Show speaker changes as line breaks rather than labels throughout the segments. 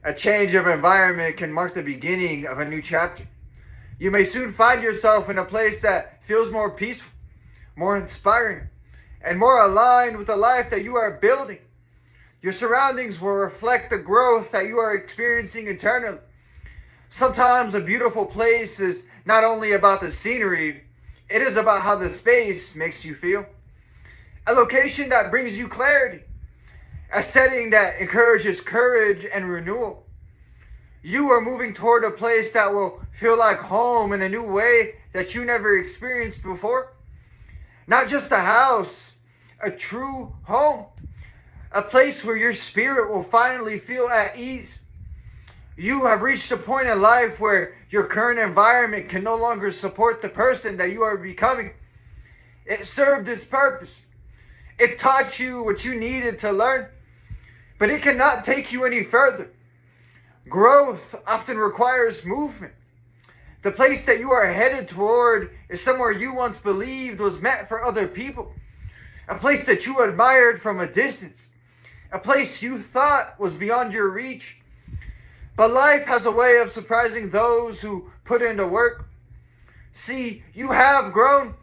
A change of environment can mark the beginning of a new chapter. You may soon find yourself in a place that feels more peaceful, more inspiring, and more aligned with the life that you are building. Your surroundings will reflect the growth that you are experiencing internally. Sometimes a beautiful place is not only about the scenery, it is about how the space makes you feel. A location that brings you clarity. A setting that encourages courage and renewal. You are moving toward a place that will feel like home in a new way that you never experienced before. Not just a house, a true home. A place where your spirit will finally feel at ease. You have reached a point in life where your current environment can no longer support the person that you are becoming. It served its purpose. It taught you what you needed to learn. But it cannot take you any further. Growth often requires movement. The place that you are headed toward is somewhere you once believed was meant for other people. A place that you admired from a distance. A place you thought was beyond your reach. But life has a way of surprising those who put into work. See, you have grown.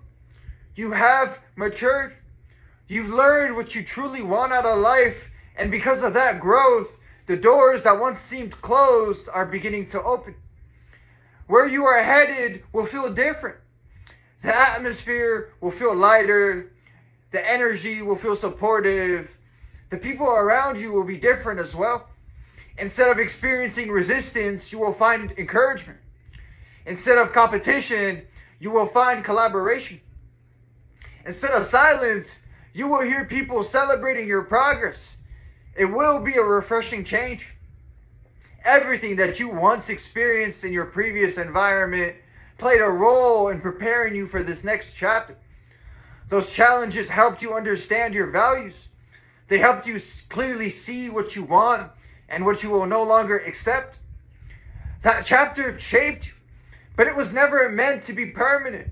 You have matured. You've learned what you truly want out of life. And because of that growth, the doors that once seemed closed are beginning to open. Where you are headed will feel different. The atmosphere will feel lighter. The energy will feel supportive. The people around you will be different as well. Instead of experiencing resistance, you will find encouragement. Instead of competition, you will find collaboration. Instead of silence, you will hear people celebrating your progress. It will be a refreshing change. Everything that you once experienced in your previous environment played a role in preparing you for this next chapter. Those challenges helped you understand your values. They helped you clearly see what you want and what you will no longer accept. That chapter shaped you, but it was never meant to be permanent.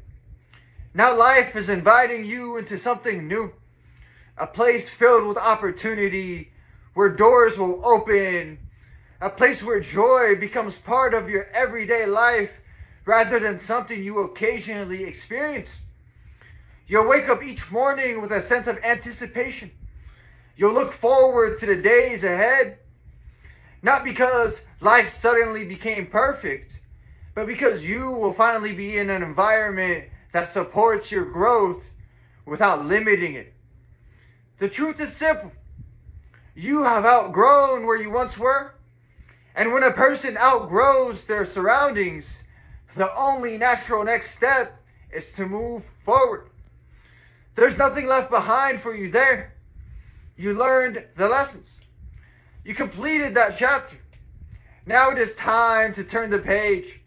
Now life is inviting you into something new. A place filled with opportunity, where doors will open, a place where joy becomes part of your everyday life rather than something you occasionally experience. You'll wake up each morning with a sense of anticipation. You'll look forward to the days ahead, not because life suddenly became perfect, but because you will finally be in an environment that supports your growth without limiting it. The truth is simple. You have outgrown where you once were. And when a person outgrows their surroundings, the only natural next step is to move forward. There's nothing left behind for you there. You learned the lessons. You completed that chapter. Now it is time to turn the page.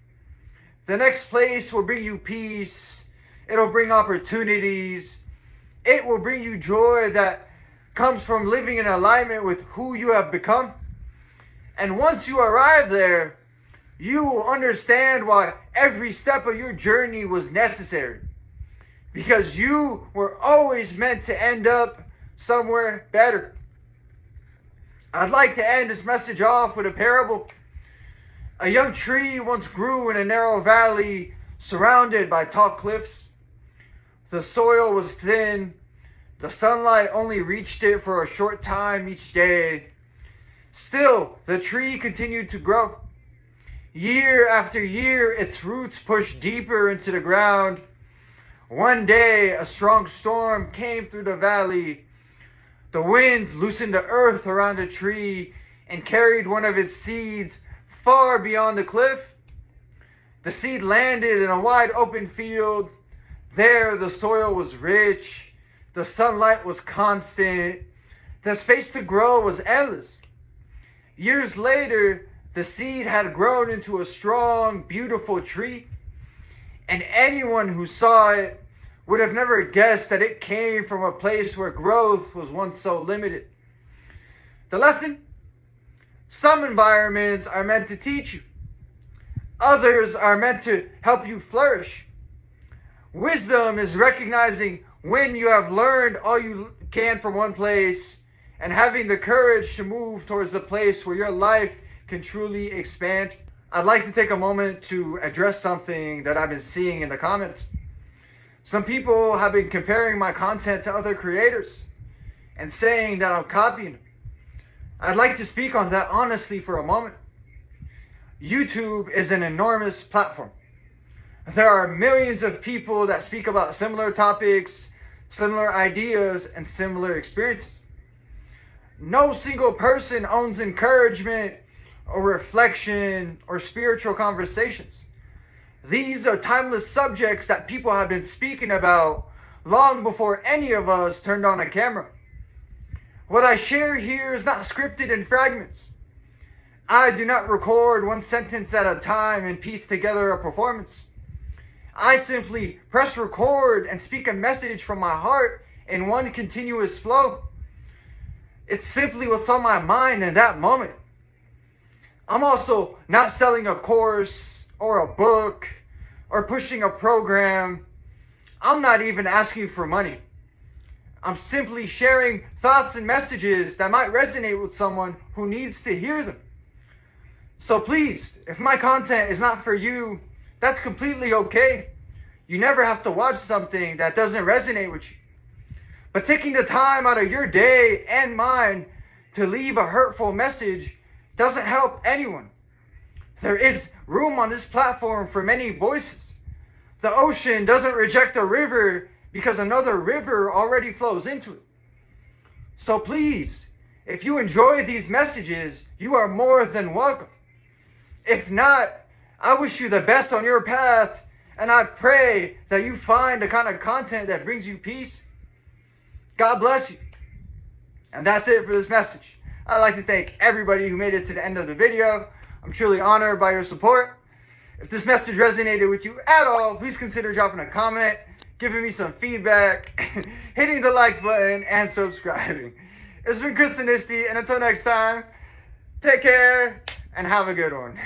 The next place will bring you peace. It'll bring opportunities. It will bring you joy that comes from living in alignment with who you have become. And once you arrive there, you will understand why every step of your journey was necessary. Because you were always meant to end up somewhere better. I'd like to end this message off with a parable. A young tree once grew in a narrow valley surrounded by tall cliffs. The soil was thin. The sunlight only reached it for a short time each day. Still, the tree continued to grow. Year after year, its roots pushed deeper into the ground. One day, a strong storm came through the valley. The wind loosened the earth around the tree and carried one of its seeds far beyond the cliff. The seed landed in a wide open field. There, the soil was rich. The sunlight was constant. The space to grow was endless. Years later, the seed had grown into a strong, beautiful tree. And anyone who saw it would have never guessed that it came from a place where growth was once so limited. The lesson? Some environments are meant to teach you. Others are meant to help you flourish. Wisdom is recognizing when you have learned all you can from one place and having the courage to move towards the place where your life can truly expand. I'd like to take a moment to address something that I've been seeing in the comments. Some people have been comparing my content to other creators and saying that I'm copying them. I'd like to speak on that honestly for a moment. YouTube is an enormous platform. There are millions of people that speak about similar topics, similar ideas, and similar experiences. No single person owns encouragement or reflection or spiritual conversations. These are timeless subjects that people have been speaking about long before any of us turned on a camera. What I share here is not scripted in fragments. I do not record one sentence at a time and piece together a performance. I simply press record and speak a message from my heart in one continuous flow. It's simply what's on my mind in that moment. I'm also not selling a course or a book or pushing a program. I'm not even asking for money. I'm simply sharing thoughts and messages that might resonate with someone who needs to hear them. So please, if my content is not for you, that's completely okay. You never have to watch something that doesn't resonate with you. But taking the time out of your day and mine to leave a hurtful message doesn't help anyone. There is room on this platform for many voices. The ocean doesn't reject a river because another river already flows into it. So please, if you enjoy these messages, you are more than welcome. If not, I wish you the best on your path, and I pray that you find the kind of content that brings you peace. God bless you. And that's it for this message. I'd like to thank everybody who made it to the end of the video. I'm truly honored by your support. If this message resonated with you at all, please consider dropping a comment, giving me some feedback, hitting the like button, and subscribing. It's been ChrisAnesti, and until next time, take care and have a good one.